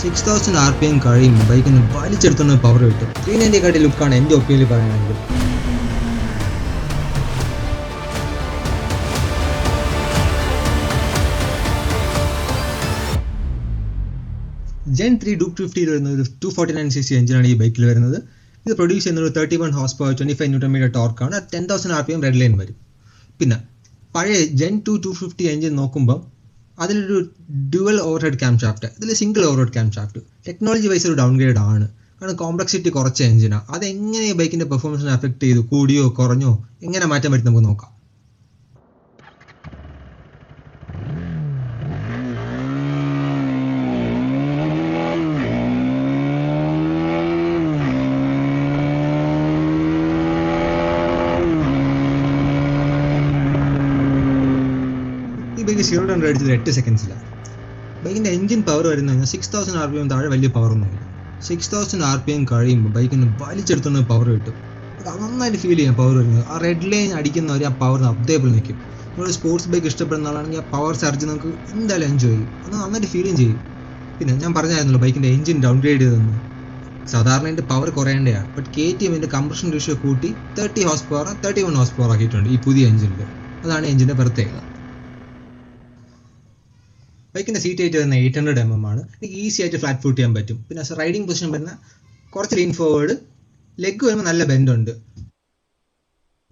6000 RPM കഴിയുമ്പോൾ ബൈക്കിന് വലിച്ചെടുത്തുന്ന power കിട്ടും. 390 ലുക്കാണ് എൻ്റെ ഒപ്പീനിയൻ പറയുകയാണെങ്കിൽ. ജെൻ 3 ഡ്യൂക്ക് 250 വരുന്നത് ഒരു 249cc എഞ്ചിനാണ് ഈ ബൈക്കിൽ വരുന്നത്. ഇത് പ്രൊഡ്യൂസ് ചെയ്യുന്നത് 31 ഹോഴ്സ് പവർ 25 Nm ടോർക്കാണ്. 10,000 RPM റെഡ് ലൈൻ വരും. പിന്നെ പഴയ ജെൻ 250 എഞ്ചിൻ നോക്കുമ്പോൾ അതിലൊരു ഡ്യുവൽ ഓവർഹെഡ് ക്യാം ഷാഫ്റ്റ്, ഇതിൽ single overhead camshaft. Technology wise ഒരു ഡൗൺഗ്രേഡ് ആണ്, കാരണം കോംപ്ലക്സിറ്റി കുറച്ച എഞ്ചിനാണ്. അതെങ്ങനെ ഈ ബൈക്കിൻ്റെ പെർഫോമൻസിനെ അഫക്റ്റ് ചെയ്തു, കൂടിയോ കുറഞ്ഞോ, എങ്ങനെ മാറ്റം വരുത്തി നമുക്ക് നോക്കാം. ഈ ബൈക്ക് 0-100 അടിച്ചത് 8 സെക്കൻഡ്സിലാണ്. ബൈക്കിൻ്റെ എഞ്ചിൻ പവർ വരുന്നത് 6000 RPM താഴെ വലിയ പവറൊന്നുമില്ല. 6000 RPM കഴിയുമ്പോൾ ബൈക്കിന് വലിച്ചെടുത്തുന്ന പവർ കിട്ടും. അത് നന്നായിട്ട് ഫീൽ ചെയ്യാം പവർ വരുന്നത്. ആ റെഡ് ലൈൻ അടിക്കുന്നവർ ആ പവർ അതേപോലെ നിൽക്കും. നമ്മളൊരു സ്പോർട്സ് ബൈക്ക് ഇഷ്ടപ്പെടുന്ന ആളാണെങ്കിൽ ആ പവർ ചാർജ് നമുക്ക് എന്തായാലും എൻജോയ് ചെയ്യും. അത് നന്നായിട്ട് ഫീലും ചെയ്യും. പിന്നെ ഞാൻ പറഞ്ഞായിരുന്നല്ലോ ബൈക്കിൻ്റെ എഞ്ചിൻ ഡൗൺഗ്രേഡ് ചെയ്തെന്ന്. സാധാരണ ഇതിൻ്റെ പവർ കുറയേണ്ടതാണ്. ബട്ട് KTM കംപ്രഷൻ റേഷ്യോ കൂട്ടി 30 ഹോഴ്സ് പവർ 31 ഹോഴ്സ് പവർ ആക്കിയിട്ടുണ്ട് ഈ പുതിയ എഞ്ചിനിൽ. അതാണ് എഞ്ചിൻ്റെ പ്രത്യേകത. ബൈക്കിൻ്റെ സീറ്റ് ഹൈറ്റ് വരുന്ന 800 mm ആണ്. എനിക്ക് ഈസി ആയിട്ട് ഫ്ലാറ്റ് ഫുട്ട് ചെയ്യാൻ പറ്റും. പിന്നെ റൈഡിങ് പൊസിഷൻ വരുന്ന കുറച്ച് ലീൻ ഫോർവേഡ്, ലെഗ് വരുമ്പോൾ നല്ല ബെൻഡുണ്ട്.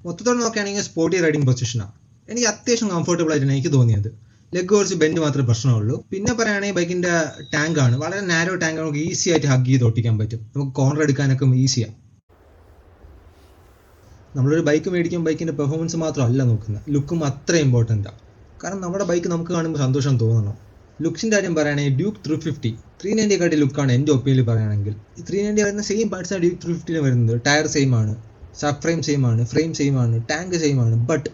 മൊത്തത്തോടെ നോക്കുകയാണെങ്കിൽ സ്പോർട്ടി റൈഡിങ് പൊസിഷനാണ്. എനിക്ക് അത്യാവശ്യം കംഫർട്ടബിൾ ആയിട്ടാണ് എനിക്ക് തോന്നിയത്. ലെഗ് കുറച്ച് ബെൻഡ് മാത്രമേ പ്രശ്നമുള്ളൂ. പിന്നെ പറയുകയാണെങ്കിൽ ബൈക്കിൻ്റെ ടാങ്കാണ്, വളരെ നാരോ ടാങ്ക്, നമുക്ക് ഈസി ആയിട്ട് ഹഗ് ചെയ്ത് ഒട്ടിക്കാൻ പറ്റും. നമുക്ക് കോർണർ എടുക്കാനൊക്കെ ഈസിയാണ്. നമ്മളൊരു ബൈക്ക് മേടിക്കുമ്പോൾ ബൈക്കിൻ്റെ പെർഫോമൻസ് മാത്രമല്ല നോക്കുന്നത്, ലുക്കും അത്ര ഇമ്പോർട്ടൻ്റാണ്. കാരണം നമ്മുടെ ബൈക്ക് നമുക്ക് കാണുമ്പോൾ സന്തോഷം തോന്നണം. ലുക്സിൻ്റെ കാര്യം പറയുകയാണെങ്കിൽ ഡ്യൂക്ക് 350 ലുക്കാണ് എൻ്റെ ഒപ്പീനിയൻ പറയുകയാണെങ്കിൽ. ഈ 390 വരുന്ന സെയിം പാർട്സാണ് ഡ്യൂക്ക് 350 വരുന്നത്. ടയർ സെയിം ആണ്, സബ് ഫ്രെയിം സെയിം ആണ്, ഫ്രെയിം സെയിം ആണ്, ടാങ്ക് സെയിം ആണ്. ബട്ട്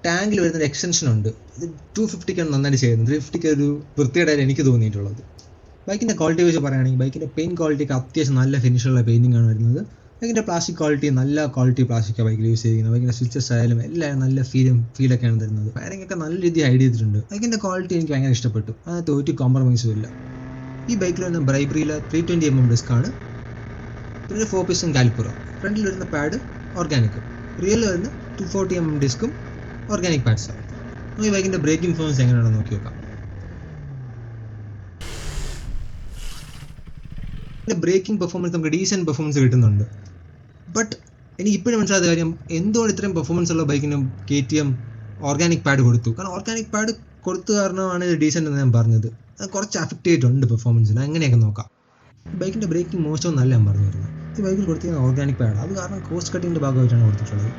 ടാങ്കിൽ വരുന്നൊരു എക്സ്റ്റൻഷൻ ഉണ്ട്. ഇത് 250 നന്നായിട്ട് ചെയ്യുന്നത്. 350 ഒരു വൃത്തിയായിട്ടാണ് എനിക്ക് തോന്നിയിട്ടുള്ളത്. ബൈക്കിൻ്റെ ക്വാളിറ്റി വെച്ച് പറയുകയാണെങ്കിൽ ബൈക്കിൻ്റെ പെയിൻറ്റ് ക്വാളിറ്റിക്ക് അത്യാവശ്യം നല്ല ഫിനിഷുള്ള പെയിൻറ്റിംഗ് ആണ് വരുന്നത്. ബൈക്കിൻ്റെ പ്ലാസ്റ്റിക് ക്വാളിറ്റി നല്ല ക്വാളിറ്റി പ്ലാസ്റ്റിക്കാണ് ബൈക്കിൽ യൂസ് ചെയ്യുന്നത്. ബൈക്കിൻ്റെ സ്വിച്ചസ് ആയാലും എല്ലാം നല്ല ഫീലൊക്കെയാണ് തരുന്നത്. വയറിങ്ങൊക്കെ നല്ല രീതിയിൽ ഹൈഡ് ചെയ്തിട്ടുണ്ട്. ബൈക്കിൻ്റെ ക്വാളിറ്റി എനിക്ക് ഭയങ്കര ഇഷ്ടപ്പെട്ടു. അതിനകത്ത് ഒരു കോംപ്രമൈസും ഇല്ല. ഈ ബൈക്കിൽ വരുന്ന ബ്രൈബ്രിയിലെ 320 mm ഡിസ്ക്കാണ്. പിന്നെ 4 piston കാലിപ്പുറ. ഫ്രണ്ടിൽ വരുന്ന പാഡ് ഓർഗാനിക്, റിയറിൽ വരുന്ന 240 mm ഡിസ്ക്കും ഓർഗാനിക് പാഡ്സാണ്. നമുക്ക് ഈ ബൈക്കിൻ്റെ ബ്രേക്കിംഗ് പെർഫോമൻസ് എങ്ങനെയാണെന്ന് നോക്കി നോക്കാം. ബ്രേക്കിംഗ് പെർഫോമൻസ് നമുക്ക് ഡീസൻറ്റ് പെർഫോമൻസ് കിട്ടുന്നുണ്ട്. ബട്ട് എനിക്ക് ഇപ്പോഴും മനസ്സിലാത്ത കാര്യം, എന്തുകൊണ്ട് ഇത്രയും പെർഫോമൻസ് ഉള്ള ബൈക്കിന് KTM ഓർഗാനിക് പാഡ് കൊടുത്തു. കാരണം ഓർഗാനിക് പാഡ് കൊടുത്തു കാരണമാണ് ഇത് ഡീസൻ്റ് എന്ന് ഞാൻ പറഞ്ഞത്. അത് കുറച്ച് അഫക്റ്റ് ചെയ്തിട്ടുണ്ട് പെർഫോമൻസിന്. അങ്ങനെയൊക്കെ നോക്കാം. ബൈക്കിൻ്റെ ബ്രേക്കിംഗ് മോശമെന്നല്ല ഞാൻ പറഞ്ഞു വരുന്നത്. ഈ ബൈക്കിൽ കൊടുത്തിരിക്കുന്ന ഓർഗാനിക് പാഡ് അത് കാരണം കോസ്റ്റ് കട്ടിങ്ങിൻ്റെ ഭാഗമായിട്ടാണ് കൊടുത്തിട്ടുള്ളത്.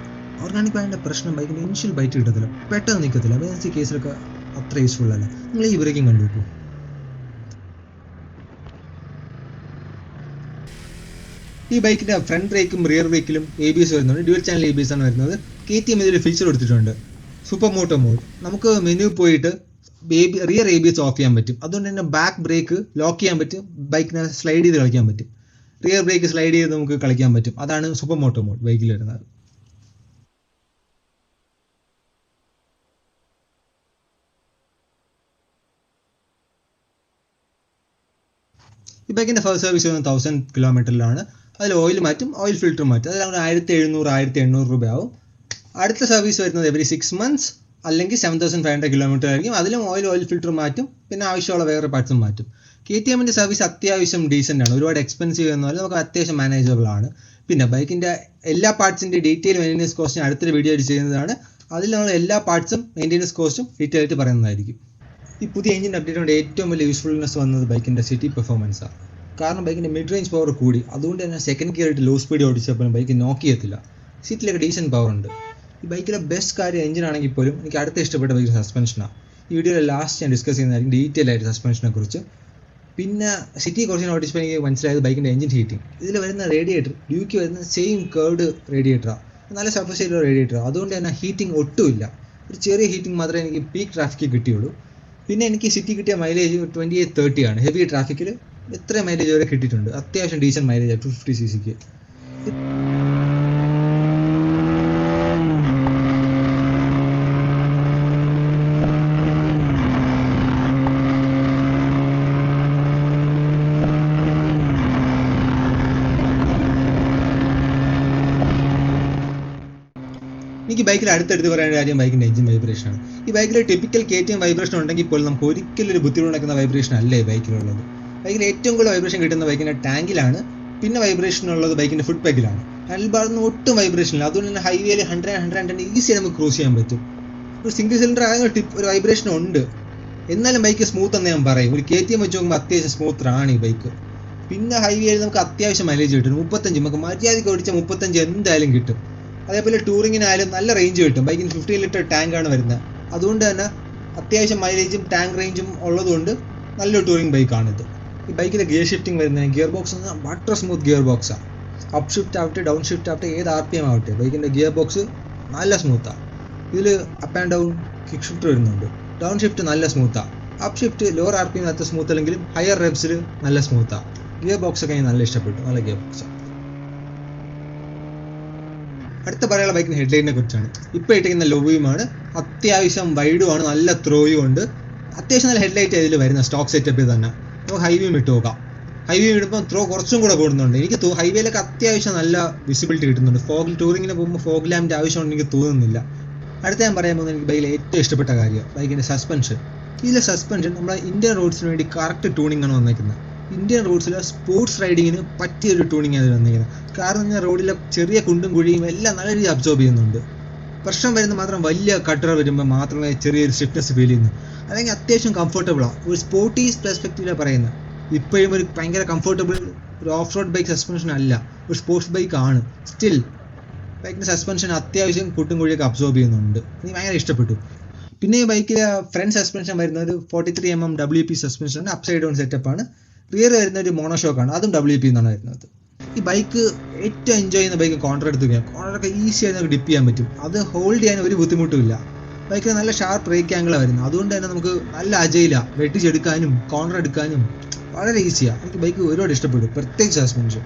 ഓർഗാനിക് പാഡിൻ്റെ പ്രശ്നം ബൈക്കിൻ്റെ ഇനിഷ്യൽ ബൈറ്റ് കിട്ടത്തില്ല, പെട്ടെന്ന് നിൽക്കത്തില്ല. എമർജൻസി കേസിലൊക്കെ അത്ര യൂസ്ഫുൾ അല്ല. നിങ്ങൾ ഈ ബ്രേക്കിംഗ് കണ്ടു നോക്കൂ. ഈ ബൈക്കിൻ്റെ ഫ്രണ്ട് ബ്രേക്കും റിയർ ബ്രേക്കിലും ABS വരുന്നുണ്ട്. ഡ്യുവൽ ചാനൽ ABS ആണ് വരുന്നത്. KTM ഇതിൽ ഫീച്ചർ കൊടുത്തിട്ടുണ്ട്, സൂപ്പർ മോട്ടോ മോഡ്. നമുക്ക് മെനു പോയിട്ട് റിയർ ABS ഓഫ് ചെയ്യാൻ പറ്റും. അതുകൊണ്ട് തന്നെ ബാക്ക് ബ്രേക്ക് ലോക്ക് ചെയ്യാൻ പറ്റും, ബൈക്കിനെ സ്ലൈഡ് ചെയ്ത് കളിക്കാൻ പറ്റും. റിയർ ബ്രേക്ക് സ്ലൈഡ് ചെയ്ത് നമുക്ക് കളിക്കാൻ പറ്റും. അതാണ് സൂപ്പർ മോട്ടോ മോഡ് ബൈക്കിൽ വരുന്നത്. ഈ ബൈക്കിൻ്റെ ഫസ്റ്റ് സർവീസ് വരുന്നത് 1000 കിലോമീറ്ററിലാണ്. അതിൽ ഓയിൽ മാറ്റും, ഓയിൽ ഫിൽറ്റർ മാറ്റും. അതെല്ലാം 1700-1800 രൂപയാവും. അടുത്ത സർവീസ് വരുന്നത് എവറി 6 months അല്ലെങ്കിൽ 7500 കിലോമീറ്റർ ആയിരിക്കും. അതിലും ഓയിൽ ഫിൽറ്റർ മാറ്റും, പിന്നെ ആവശ്യമുള്ള വേറെ പാർട്സും മാറ്റും. KTMൻ്റെ സർവീസ് അത്യാവശ്യം ഡീസൻ്റ് ആണ്. ഒരുപാട് എക്സ്പെൻസീവ് എന്നല്ല, നമുക്ക് അത്യാവശ്യം മാനേജബിൾ ആണ്. പിന്നെ ബൈക്കിൻ്റെ എല്ലാ പാർട്സിൻ്റെ ഡീറ്റെയിൽ മെയിൻ്റെനൻസ് കോസ്റ്റ് അടുത്തൊരു വീഡിയോ ആയിട്ട് ചെയ്യുന്നതാണ്. അതിൽ നമ്മൾ എല്ലാ പാർട്സും മെയിൻ്റെനൻസ് കോസ്റ്റും ഡീറ്റെയിൽ ആയിട്ട് പറയുന്നതായിരിക്കും. ഈ പുതിയ എഞ്ചിൻ അപ്ഡേറ്റ് കൊണ്ട് ഏറ്റവും വലിയ യൂസ്ഫുൾനെസ് വന്നത് ബൈക്കിൻ്റെ സിറ്റി പെർഫോമൻസാണ്. കാരണം ബൈക്കിൻ്റെ മിഡ് റേഞ്ച് പവർ കൂടി. അതുകൊണ്ട് തന്നെ സെക്കൻഡ് ഗിയർ ആയിട്ട് ലോ സ്പീഡ് ഓടിച്ചപ്പോൾ ബൈക്ക് നോക്ക് ചെയ്യത്തില്ല. സീറ്റിലൊക്കെ ഡീസൻറ്റ് പവർ ഉണ്ട്. ഈ ബൈക്കിലെ ബെസ്റ്റ് കാര്യം എഞ്ചിൻ ആണെങ്കിൽ പോലും എനിക്ക് അടുത്ത ഇഷ്ടപ്പെട്ട ബൈക്കിൻ്റെ സസ്പെൻഷനാണ്. ഈ വീഡിയോയിൽ ലാസ്റ്റ് ഞാൻ ഡിസ്കസ് ചെയ്യുന്നതായിരിക്കും ഡീറ്റെയിൽ ആയിട്ട് സസ്പെൻഷനെ കുറിച്ച്. പിന്നെ സിറ്റി കുറച്ച് ഓടിച്ചപ്പോൾ എനിക്ക് മനസ്സിലായത് ബൈക്കിൻ്റെ എഞ്ചിൻ ഹീറ്റിംഗ്. ഇതിൽ വരുന്ന റേഡിയേറ്റർ ഡ്യൂക്ക് വരുന്ന സെയിം കേർഡ് റേഡിയേറ്ററാണ്, നല്ല സർഫസ് ചെയ്ത റേഡിയേറ്ററാണ്. അതുകൊണ്ട് തന്നെ ഹീറ്റിംഗ് ഒട്ടുമില്ല. ഒരു ചെറിയ ഹീറ്റിംഗ് മാത്രമേ എനിക്ക് പീക്ക് ട്രാഫിക്കിൽ കിട്ടിയുള്ളൂ. പിന്നെ എനിക്ക് സിറ്റി കിട്ടിയ മൈലേജ് 28-30 ആണ്. ഹെവി ട്രാഫിക്കിൽ എത്ര മൈലേജ് വരെ കിട്ടിയിട്ടുണ്ട്. അത്യാവശ്യം ഡീസൻറ്റ് മൈലേജ് 250cc. ഈ ബൈക്കിൽ അടുത്തടുത്ത് പറയുന്ന കാര്യം ബൈക്കിൻ്റെ എഞ്ചിൻ വൈബ്രേഷൻ ആണ്. ഈ ബൈക്കിൽ ടിപ്പിക്കൽ KTM വൈബ്രേഷൻ ഉണ്ടെങ്കിൽ പോലും നമുക്ക് ഒരിക്കലും ഒരു ബുദ്ധിമുട്ടുണ്ടാക്കുന്ന വൈബ്രേഷൻ അല്ല ഈ ബൈക്കിലുള്ളത്. ബൈക്കിൽ ഏറ്റവും കൂടുതൽ വൈബ്രേഷൻ കിട്ടുന്ന ബൈക്കിൻ്റെ ടാങ്കിലാണ്, പിന്നെ വൈബ്രേഷൻ ഉള്ളത് ബൈക്കിൻ്റെ ഫുട് പാക്കിലാണ്. ഹാൻഡിൽ ബാറിൽ നിന്ന് ഒട്ടും വൈബ്രേഷൻ ഇല്ല. അതുകൊണ്ട് തന്നെ ഹൈവേയിൽ 100 ഈസിയായി നമുക്ക് ക്രൂസ് ചെയ്യാൻ പറ്റും. ഒരു സിംഗിൾ സിലിണ്ടർ ആയ ഒരു വൈബ്രേഷൻ ഉണ്ട്, എന്നാലും ബൈക്ക് സ്മൂത്ത് എന്ന് ഞാൻ പറയും. ഒരു KTM വെച്ച് നോക്കുമ്പോൾ അത്യാവശ്യം സ്മൂത്താണ് ഈ ബൈക്ക്. പിന്നെ ഹൈവേയിൽ നമുക്ക് അത്യാവശ്യം മൈലേജ് കിട്ടും. 35 നമുക്ക് മര്യാദയ്ക്ക് ഓടിച്ചാൽ 35 എന്തായാലും കിട്ടും. അതേപോലെ ടൂറിങ്ങിനായാലും നല്ല റേഞ്ച് കിട്ടും. ബൈക്കിന് 15 ലിറ്റർ ടാങ്കാണ് വരുന്നത്. അതുകൊണ്ട് തന്നെ അത്യാവശ്യം മൈലേജും ടാങ്ക് റേഞ്ചും ഉള്ളതുകൊണ്ട് നല്ലൊരു ടൂറിങ് ബൈക്കാണിത്. ഈ ബൈക്കിലെ ഗിയർ ഷിഫ്റ്റിംഗ് വരുന്നത് gear box butter smooth gear ബോക്സാണ്. അപ്പ് ഷിഫ്റ്റ് ആവട്ടെ ഡൗൺ ഷിഫ്റ്റ് ആവട്ടെ ഏത് RPM ആവട്ടെ ബൈക്കിൻ്റെ ഗിയർ ബോക്സ് നല്ല സ്മൂത്താണ്. ഇതിൽ up and down kick shift വരുന്നുണ്ട്. ഡൗൺ ഷിഫ്റ്റ് നല്ല സ്മൂത്താണ്. അപ്പ് ഷിഫ്റ്റ് ലോവർ RPM അത്ര സ്മൂത്ത് അല്ലെങ്കിലും ഹയർ റെബ്സിൽ നല്ല സ്മൂത്താണ്. ഗിയർ ബോക്സ് ഒക്കെ എനിക്ക് നല്ല ഇഷ്ടപ്പെട്ടു. നല്ല ഗിയർ ബോക്സാണ്. അടുത്ത പറയാനുള്ള ബൈക്കിൻ്റെ ഹെഡ്ലൈറ്റിനെ കുറിച്ചാണ്. ഇപ്പോൾ ഇട്ടിരിക്കുന്ന ലോബിയുമാണ്. അത്യാവശ്യം വൈഡുമാണ്, നല്ല ത്രോയും ഉണ്ട്. അത്യാവശ്യം നല്ല ഹെഡ്ലൈറ്റ് ഇതിൽ വരുന്ന സ്റ്റോക്ക് സെറ്റപ്പിൽ തന്നെ. നമുക്ക് ഹൈവേയും ഇട്ട് നോക്കാം. ഹൈവേ ഇടുമ്പോൾ ത്രോ കുറച്ചും കൂടെ കൂടുന്നുണ്ട്. എനിക്ക് ഹൈവേയിലൊക്കെ അത്യാവശ്യം നല്ല വിസിബിലിറ്റി കിട്ടുന്നുണ്ട്. ടൂറിങ്ങിന് പോകുമ്പോൾ ഫോഗ് ലാമ്പിൻ്റെ ആവശ്യമുണ്ടെന്ന് എനിക്ക് തോന്നുന്നില്ല. അടുത്ത ഞാൻ പറയാൻ പോകുന്നത് എനിക്ക് ബൈക്കിൽ ഏറ്റവും ഇഷ്ടപ്പെട്ട കാര്യം ബൈക്കിൻ്റെ സസ്പെൻഷൻ. ഇതിലെ സസ്പെൻഷൻ നമ്മുടെ ഇന്ത്യൻ റോഡ്സിന് വേണ്ടി കറക്റ്റ് ടൂണിംഗ് ആണ് വന്നിരിക്കുന്നത്. ഇന്ത്യൻ റോഡ്സിലെ സ്പോർട്സ് റൈഡിങ്ങിന് പറ്റിയൊരു ടൂണിംഗ് ആണ് വന്നിരിക്കുന്നത്. കാരണം ഞാൻ റോഡിലെ ചെറിയ കുണ്ടും കുഴിയും എല്ലാം നല്ല രീതിയിൽ അബ്സോർബ് ചെയ്യുന്നുണ്ട്. പ്രശ്നം വരുന്ന മാത്രം വലിയ കട്ടർ വരുമ്പോൾ മാത്രമേ ചെറിയൊരു സ്റ്റിഫ്നെസ് ഫീൽ ചെയ്യുന്നു. അല്ലെങ്കിൽ അത്യാവശ്യം കംഫർട്ടബിളാണ്. ഒരു സ്പോർട്ടീസ് പെർസ്പെക്റ്റീവിലാണ് പറയുന്നത്. ഇപ്പോഴും ഒരു ഭയങ്കര കംഫർട്ടബിൾ ഒരു ഓഫ് റോഡ് ബൈക്ക് സസ്പെൻഷൻ അല്ല, ഒരു സ്പോർട്സ് ബൈക്കാണ്. സ്റ്റിൽ ബൈക്കിൻ്റെ സസ്പെൻഷൻ അത്യാവശ്യം കുട്ടും കുഴിയൊക്കെ അബ്സോർബ് ചെയ്യുന്നുണ്ട്. എനിക്ക് ഭയങ്കര ഇഷ്ടപ്പെട്ടു. പിന്നെ ഈ ബൈക്കിലെ ഫ്രണ്ട് സസ്പെൻഷൻ വരുന്നത് ഒരു 43mm WP suspension, upside down സെറ്റപ്പാണ്. റിയർ വരുന്ന ഒരു മോണോഷോക്കാണ്, അതും WP എന്നാണ് വരുന്നത്. ഈ ബൈക്ക് ഏറ്റവും എൻജോയ് ചെയ്യുന്ന ബൈക്ക് കോർണർ എടുത്തുകയാണ്. കോർണറൊക്കെ ഈസി ആയി നമുക്ക് ഡിപ്പ് ചെയ്യാൻ പറ്റും. അത് ഹോൾഡ് ചെയ്യാൻ ഒരു ബുദ്ധിമുട്ടുമില്ല. ബൈക്കിൽ നല്ല ഷാർപ്പ് ബ്രേക്ക് ആംഗിളാണ് വരുന്നത്. അതുകൊണ്ട് തന്നെ നമുക്ക് നല്ല അജയിലാണ്, വെട്ടിച്ചെടുക്കാനും കോർണർ എടുക്കാനും വളരെ ഈസിയാണ്. എനിക്ക് ബൈക്ക് ഒരുപാട് ഇഷ്ടപ്പെട്ടു, പ്രത്യേകിച്ച് സസ്പെൻഷൻ.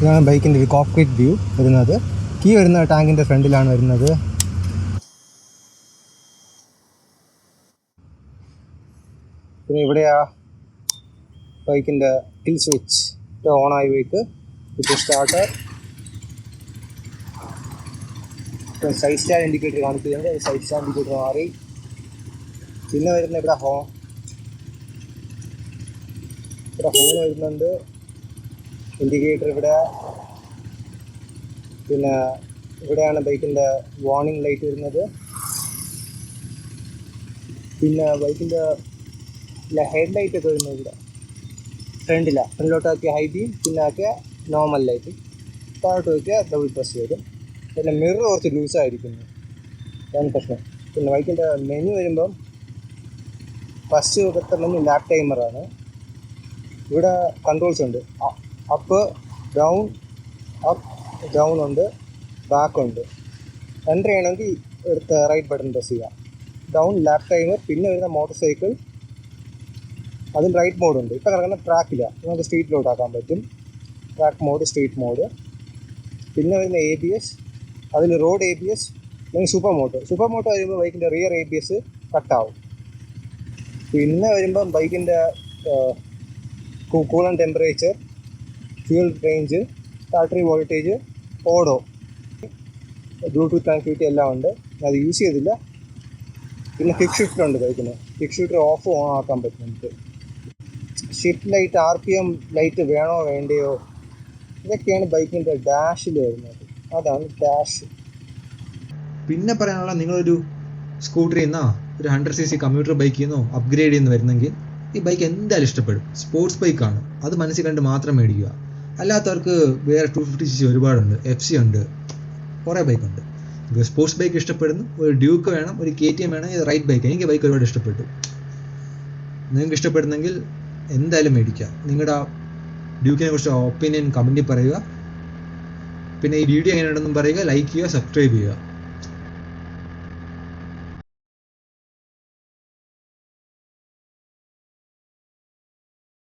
ഇതാണ് ബൈക്കിൻ്റെ ഒരു കോക്ക്പിറ്റ് വ്യൂ വരുന്നത്. കീ വരുന്ന ടാങ്കിൻ്റെ ഫ്രണ്ടിലാണ് വരുന്നത്. പിന്നെ ഇവിടെ ആ ബൈക്കിൻ്റെ കിൽ സ്വിച്ച് ഓൺ ആയി പോയിട്ട് ഇത് സ്റ്റാർട്ടർ സൈഡ് സ്റ്റാൻഡ് ഇൻഡിക്കേറ്റർ കാണിക്കുന്നുണ്ട്. സൈഡ് സ്റ്റാൻഡ് ഇൻഡിക്കേറ്റർ മാറി. പിന്നെ വരുന്ന ഇവിടെ ഹോൺ വരുന്നുണ്ട്. ഇൻഡിക്കേറ്റർ ഇവിടെ. പിന്നെ ഇവിടെയാണ് ബൈക്കിൻ്റെ വാർണിംഗ് ലൈറ്റ് വരുന്നത്. പിന്നെ ബൈക്കിൻ്റെ ഹെഡ് ലൈറ്റ് ഒക്കെ വരുന്നത് ഇവിടെ ഫ്രണ്ടിലോട്ടാക്കിയ ഹൈ ബീം, പിന്നെ ആക്കിയ നോർമൽ ലൈറ്റ്, താഴോട്ട് വയ്ക്കുക ഡബിൾ പ്രസ് വരും. പിന്നെ മിറർ കുറച്ച് ലൂസായിരിക്കുന്നു, അതാണ് പ്രശ്നം. പിന്നെ ബൈക്കിൻ്റെ മെനു വരുമ്പം ഫസ്റ്റ് വെക്കത്തെ മെനു ലാപ്പ് ടൈമറാണ്. ഇവിടെ കൺട്രോൾസ് ഉണ്ട്. അപ്പ് ഡൗൺ ഉണ്ട്, ബാക്ക് ഉണ്ട്. എൻ്റർ ചെയ്യണമെങ്കിൽ എടുത്ത് റൈറ്റ് ബട്ടൺ പ്രസ് ചെയ്യാം. Down lap timer. പിന്നെ വരുന്ന മോട്ടോർ സൈക്കിൾ, അതിൽ റൈറ്റ് മോഡുണ്ട്. ഇപ്പോൾ കിടക്കുന്ന ട്രാക്കില്ല, നമുക്ക് സ്ട്രീറ്റിലോട്ടാക്കാൻ പറ്റും. Track mode, street mode. പിന്നെ വരുന്ന ABS, അതിൽ റോഡ് ABS അല്ലെങ്കിൽ സൂപ്പർ മോട്ടോ വരുമ്പോൾ ബൈക്കിൻ്റെ റിയർ ABS കട്ടാവും. പിന്നെ വരുമ്പം ബൈക്കിൻ്റെ coolant temperature, fuel range, battery voltage, odo, Bluetooth connectivity എല്ലാം ഉണ്ട്. അത് യൂസ് ചെയ്തില്ല. പിന്നെ കിക്ക് ഷിഫ്റ്റ് ഉണ്ട് ബൈക്കിന്. കിക്ക് ഷിഫ്റ്റ് ഓഫ് ഓൺ ആക്കാൻ പറ്റും നമുക്ക്. ഷിഫ്റ്റ് ലൈറ്റ്, RPM ലൈറ്റ് വേണോ വേണ്ടയോ, ഇതൊക്കെയാണ് ബൈക്കിൻ്റെ ഡാഷിൽ വരുന്നത്. അതാണ് ഡാഷ്. പിന്നെ പറയാനുള്ള, നിങ്ങളൊരു സ്കൂട്ടറിൽ നിന്നോ ഒരു 100cc കമ്മ്യൂട്ടർ ബൈക്കിൽ നിന്നോ അപ്ഗ്രേഡ് ചെയ്യുന്ന വരുന്നെങ്കിൽ ഈ ബൈക്ക് എന്തായാലും ഇഷ്ടപ്പെടും. സ്പോർട്സ് ബൈക്കാണ്, അത് മനസ്സിൽ കണ്ട് മാത്രം മേടിക്കുക. അല്ലാത്തവർക്ക് വേറെ 250cc ഒരുപാടുണ്ട്, FC ഉണ്ട്, കുറേ ബൈക്കുണ്ട്. സ്പോർട്സ് ബൈക്ക് ഇഷ്ടപ്പെടുന്നു, ഒരു ഡ്യൂക്ക് വേണം, ഒരു KTM വേണം, ഇത് റൈറ്റ് ബൈക്ക്. എനിക്ക് ബൈക്ക് ഒരുപാട് ഇഷ്ടപ്പെട്ടു. നിങ്ങൾക്ക് ഇഷ്ടപ്പെടുന്നെങ്കിൽ എന്തായാലും മേടിക്കുക. നിങ്ങളുടെ ഡ്യൂക്കിനെ കുറിച്ച് ഒപ്പീനിയൻ കമൻറ്റിൽ പറയുക. പിന്നെ ഈ വീഡിയോ എങ്ങനെയുണ്ടെന്നും പറയുക, ലൈക്ക് ചെയ്യുക, സബ്സ്ക്രൈബ് ചെയ്യുക.